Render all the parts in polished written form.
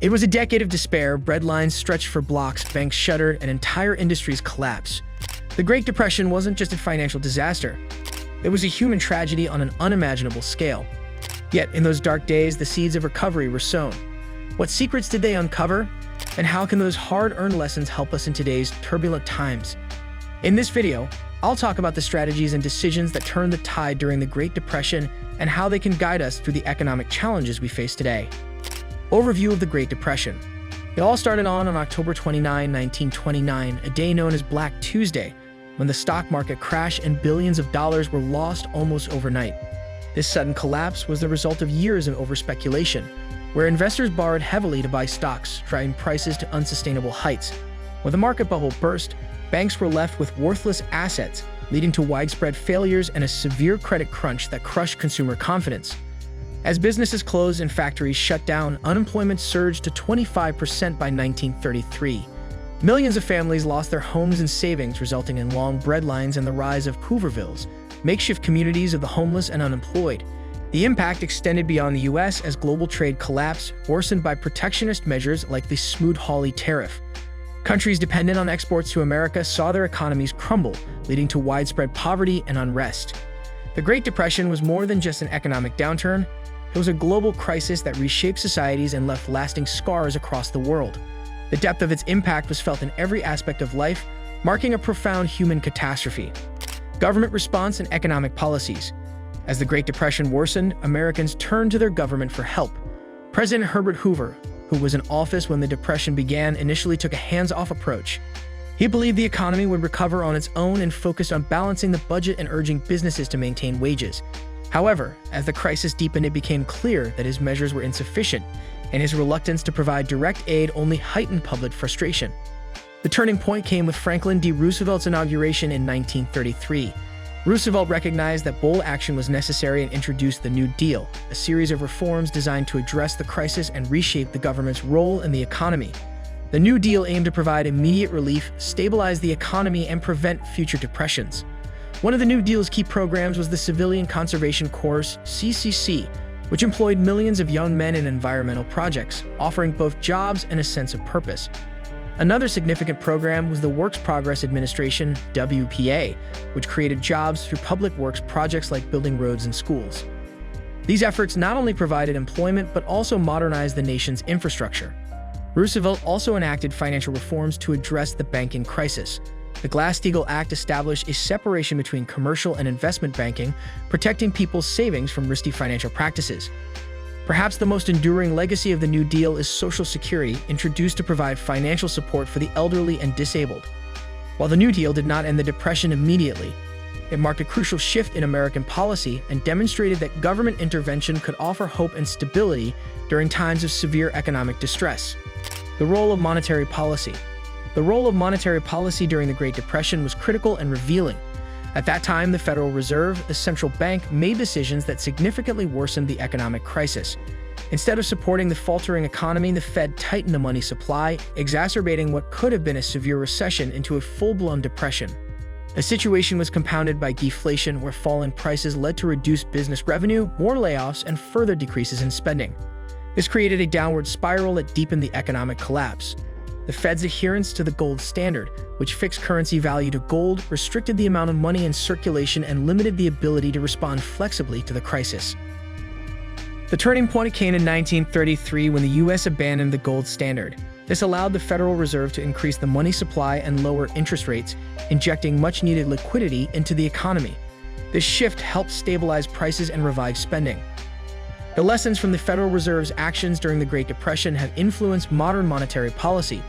It was a decade of despair, breadlines stretched for blocks, banks shuttered, and entire industries collapsed. The Great Depression wasn't just a financial disaster. It was a human tragedy on an unimaginable scale. Yet, in those dark days, the seeds of recovery were sown. What secrets did they uncover? And how can those hard-earned lessons help us in today's turbulent times? In this video, I'll talk about the strategies and decisions that turned the tide during the Great Depression and how they can guide us through the economic challenges we face today. Overview of the Great Depression. It all started on October 29, 1929, a day known as Black Tuesday, when the stock market crashed and billions of dollars were lost almost overnight. This sudden collapse was the result of years of overspeculation, where investors borrowed heavily to buy stocks, driving prices to unsustainable heights. When the market bubble burst, banks were left with worthless assets, leading to widespread failures and a severe credit crunch that crushed consumer confidence. As businesses closed and factories shut down, unemployment surged to 25% by 1933. Millions of families lost their homes and savings, resulting in long breadlines and the rise of Hoovervilles, makeshift communities of the homeless and unemployed. The impact extended beyond the U.S. as global trade collapsed, worsened by protectionist measures like the Smoot-Hawley tariff. Countries dependent on exports to America saw their economies crumble, leading to widespread poverty and unrest. The Great Depression was more than just an economic downturn. It was a global crisis that reshaped societies and left lasting scars across the world. The depth of its impact was felt in every aspect of life, marking a profound human catastrophe. Government response and economic policies. As the Great Depression worsened, Americans turned to their government for help. President Herbert Hoover, who was in office when the Depression began, initially took a hands-off approach. He believed the economy would recover on its own and focused on balancing the budget and urging businesses to maintain wages. However, as the crisis deepened, it became clear that his measures were insufficient, and his reluctance to provide direct aid only heightened public frustration. The turning point came with Franklin D. Roosevelt's inauguration in 1933. Roosevelt recognized that bold action was necessary and introduced the New Deal, a series of reforms designed to address the crisis and reshape the government's role in the economy. The New Deal aimed to provide immediate relief, stabilize the economy, and prevent future depressions. One of the New Deal's key programs was the Civilian Conservation Corps, CCC, which employed millions of young men in environmental projects, offering both jobs and a sense of purpose. Another significant program was the Works Progress Administration, WPA, which created jobs through public works projects like building roads and schools. These efforts not only provided employment but also modernized the nation's infrastructure. Roosevelt also enacted financial reforms to address the banking crisis. The Glass-Steagall Act established a separation between commercial and investment banking, protecting people's savings from risky financial practices. Perhaps the most enduring legacy of the New Deal is Social Security, introduced to provide financial support for the elderly and disabled. While the New Deal did not end the Depression immediately, it marked a crucial shift in American policy and demonstrated that government intervention could offer hope and stability during times of severe economic distress. The role of monetary policy. The role of monetary policy during the Great Depression was critical and revealing. At that time, the Federal Reserve, the central bank, made decisions that significantly worsened the economic crisis. Instead of supporting the faltering economy, the Fed tightened the money supply, exacerbating what could have been a severe recession into a full-blown depression. The situation was compounded by deflation, where falling prices led to reduced business revenue, more layoffs, and further decreases in spending. This created a downward spiral that deepened the economic collapse. The Fed's adherence to the gold standard, which fixed currency value to gold, restricted the amount of money in circulation and limited the ability to respond flexibly to the crisis. The turning point came in 1933 when the U.S. abandoned the gold standard. This allowed the Federal Reserve to increase the money supply and lower interest rates, injecting much-needed liquidity into the economy. This shift helped stabilize prices and revive spending. The lessons from the Federal Reserve's actions during the Great Depression have influenced modern monetary policy.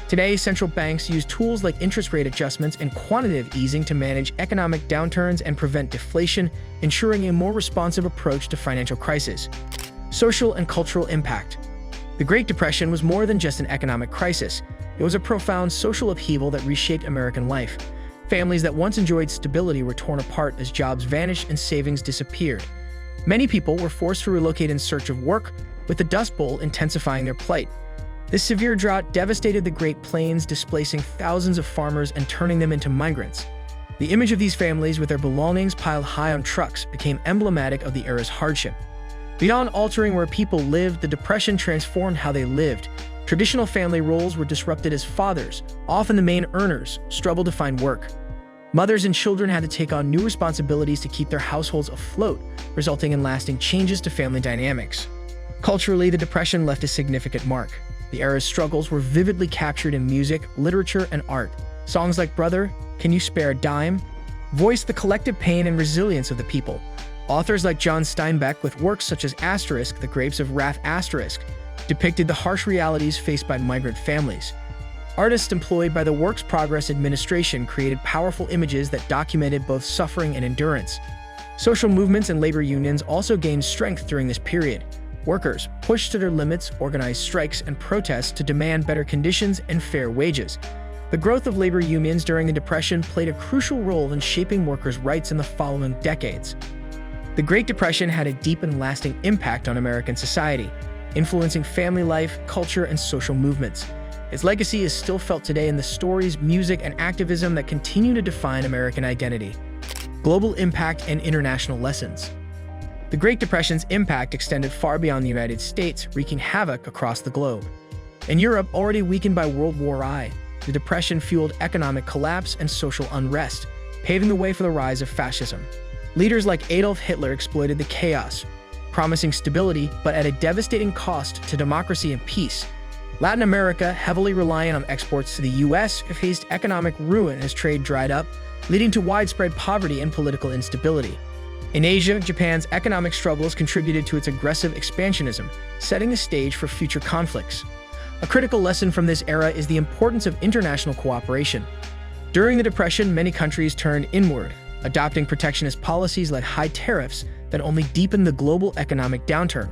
Today, central banks use tools like interest rate adjustments and quantitative easing to manage economic downturns and prevent deflation, ensuring a more responsive approach to financial crises. Social and cultural impact. The Great Depression was more than just an economic crisis. It was a profound social upheaval that reshaped American life. Families that once enjoyed stability were torn apart as jobs vanished and savings disappeared. Many people were forced to relocate in search of work, with the Dust Bowl intensifying their plight. This severe drought devastated the Great Plains, displacing thousands of farmers and turning them into migrants. The image of these families with their belongings piled high on trucks became emblematic of the era's hardship. Beyond altering where people lived, the Depression transformed how they lived. Traditional family roles were disrupted as fathers, often the main earners, struggled to find work. Mothers and children had to take on new responsibilities to keep their households afloat, resulting in lasting changes to family dynamics. Culturally, the Depression left a significant mark. The era's struggles were vividly captured in music, literature, and art. Songs like Brother, Can You Spare a Dime? Voiced the collective pain and resilience of the people. Authors like John Steinbeck, with works such as **The Grapes of Wrath**, depicted the harsh realities faced by migrant families. Artists employed by the Works Progress Administration created powerful images that documented both suffering and endurance. Social movements and labor unions also gained strength during this period. Workers, pushed to their limits, organized strikes and protests to demand better conditions and fair wages. The growth of labor unions during the Depression played a crucial role in shaping workers' rights in the following decades. The Great Depression had a deep and lasting impact on American society, influencing family life, culture, and social movements. Its legacy is still felt today in the stories, music, and activism that continue to define American identity. Global impact and international lessons. The Great Depression's impact extended far beyond the United States, wreaking havoc across the globe. In Europe, already weakened by World War I, the Depression fueled economic collapse and social unrest, paving the way for the rise of fascism. Leaders like Adolf Hitler exploited the chaos, promising stability but at a devastating cost to democracy and peace. Latin America, heavily reliant on exports to the U.S., faced economic ruin as trade dried up, leading to widespread poverty and political instability. In Asia, Japan's economic struggles contributed to its aggressive expansionism, setting the stage for future conflicts. A critical lesson from this era is the importance of international cooperation. During the Depression, many countries turned inward, adopting protectionist policies like high tariffs that only deepened the global economic downturn.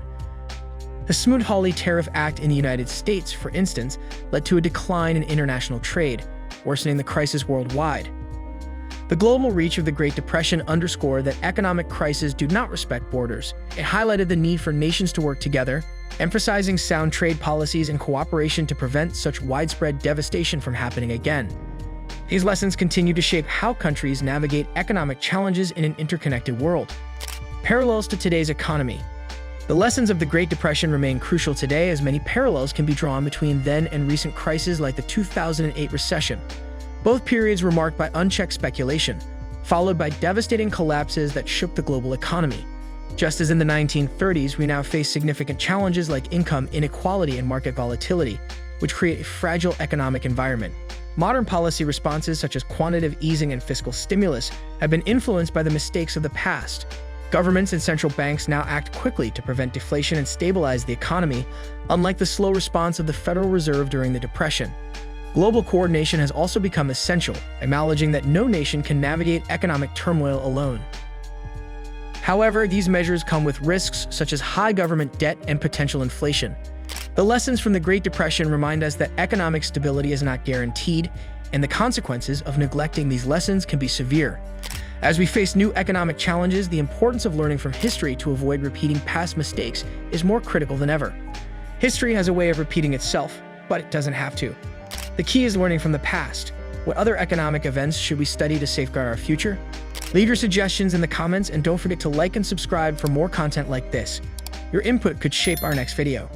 The Smoot-Hawley Tariff Act in the United States, for instance, led to a decline in international trade, worsening the crisis worldwide. The global reach of the Great Depression underscored that economic crises do not respect borders. It highlighted the need for nations to work together, emphasizing sound trade policies and cooperation to prevent such widespread devastation from happening again. These lessons continue to shape how countries navigate economic challenges in an interconnected world. Parallels to today's economy. The lessons of the Great Depression remain crucial today, as many parallels can be drawn between then and recent crises like the 2008 recession. Both periods were marked by unchecked speculation, followed by devastating collapses that shook the global economy. Just as in the 1930s, we now face significant challenges like income inequality and market volatility, which create a fragile economic environment. Modern policy responses such as quantitative easing and fiscal stimulus have been influenced by the mistakes of the past. Governments and central banks now act quickly to prevent deflation and stabilize the economy, unlike the slow response of the Federal Reserve during the Depression. Global coordination has also become essential, acknowledging that no nation can navigate economic turmoil alone. However, these measures come with risks such as high government debt and potential inflation. The lessons from the Great Depression remind us that economic stability is not guaranteed, and the consequences of neglecting these lessons can be severe. As we face new economic challenges, the importance of learning from history to avoid repeating past mistakes is more critical than ever. History has a way of repeating itself, but it doesn't have to. The key is learning from the past. What other economic events should we study to safeguard our future? Leave your suggestions in the comments, and don't forget to like and subscribe for more content like this. Your input could shape our next video.